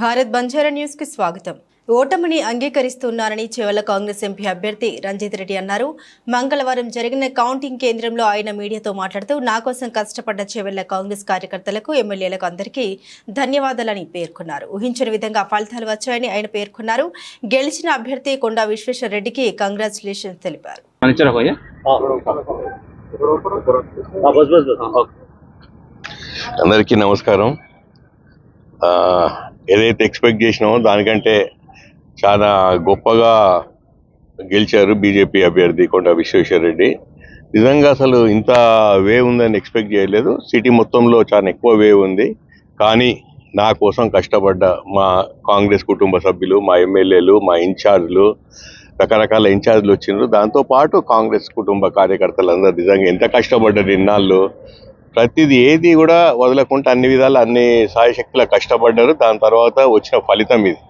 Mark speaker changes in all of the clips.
Speaker 1: Bharat Banjara news కి స్వాగతం. ఓటమిని అంగీకరిస్తున్నారని చెవెళ్ల కాంగ్రెస్ ఎంపీ అభ్యర్థి రంజిత్ రెడ్డి అన్నారు. మంగళవారం జరిగిన కౌంటింగ్ కేంద్రంలో ఆయన మీడియాతో మాట్లాడుతూ నా కోసం కష్టపడ్డ చెవెళ్ల కాంగ్రెస్ కార్యకర్తలకు, ఎమ్మెల్యేలకు అందరికీ ధన్యవాదాలని పేర్కొన్నారు. ఊహించని విధంగా ఫలితాలు వచ్చాయని ఆయన పేర్కొన్నారు. గెలిచిన అభ్యర్థి కొండా విశ్వేశ్వర్ రెడ్డికి కంగ్రాచులేషన్స్ తెలిపారు.
Speaker 2: అందరికీ నమస్కారం. ఏదైతే ఎక్స్పెక్ట్ చేసినామో దానికంటే చాలా గొప్పగా గెలిచారు బీజేపీ అభ్యర్థి కొండా విశ్వేశ్వర్ రెడ్డి. నిజంగా అసలు ఇంత వేవ్ ఉందని ఎక్స్పెక్ట్ చేయలేదు. సిటీ మొత్తంలో చాలా ఎక్కువ వేవ్ ఉంది. కానీ నా కోసం కష్టపడ్డ మా కాంగ్రెస్ కుటుంబ సభ్యులు, మా ఎమ్మెల్యేలు, మా ఇన్ఛార్జ్లు, రకరకాల ఇన్ఛార్జ్లు వచ్చిండ్రు. దాంతోపాటు కాంగ్రెస్ కుటుంబ కార్యకర్తలందరూ నిజంగా ఎంత కష్టపడ్డారు ఇన్నాళ్ళు. ప్రతిదీ ఏది కూడా వదలకుండా అన్ని విధాలు అన్ని సాయశక్తుల కష్టపడ్డారు. దాని తర్వాత వచ్చిన ఫలితం ఇది.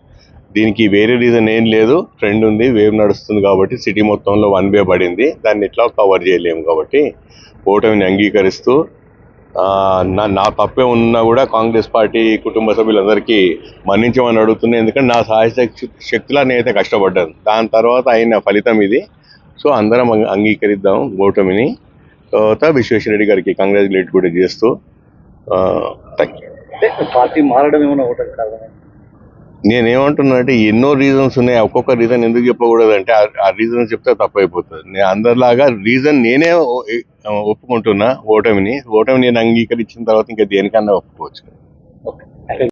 Speaker 2: దీనికి వేరే రీజన్ ఏం లేదు. ట్రెండ్ ఉంది, వేవ్ నడుస్తుంది కాబట్టి సిటీ మొత్తంలో వన్ వే పడింది. దాన్ని ఎట్లా కవర్ చేయలేము కాబట్టి ఓటమిని అంగీకరిస్తూ నా తప్పే ఉన్నా కూడా కాంగ్రెస్ పార్టీ కుటుంబ సభ్యులందరికీ మన్నించమని అడుగుతున్నాయి. ఎందుకంటే నా శక్తులా నేనైతే కష్టపడ్డాను. దాని తర్వాత అయిన ఫలితం ఇది. సో అందరం అంగీకరిద్దాం ఓటమిని. తర్వాత విశ్వేశ్వర రెడ్డి గారికి కంగ్రాచులేట్ కూడా చేస్తూ
Speaker 3: పార్టీ మారడం ఏమైనా ఓటమి కారణం?
Speaker 2: నేనేమంటున్నా అంటే ఎన్నో రీజన్స్ ఉన్నాయి. ఒక్కొక్క రీజన్ ఎందుకు చెప్పకూడదు అంటే ఆ రీజన్ చెప్తే తప్పైపోతుంది. నేను అందరిలాగా రీజన్ నేనే ఒప్పుకుంటున్నా. ఓటమిని నేను అంగీకరించిన తర్వాత ఇంకా దేనికన్నా ఒప్పుకోవచ్చు.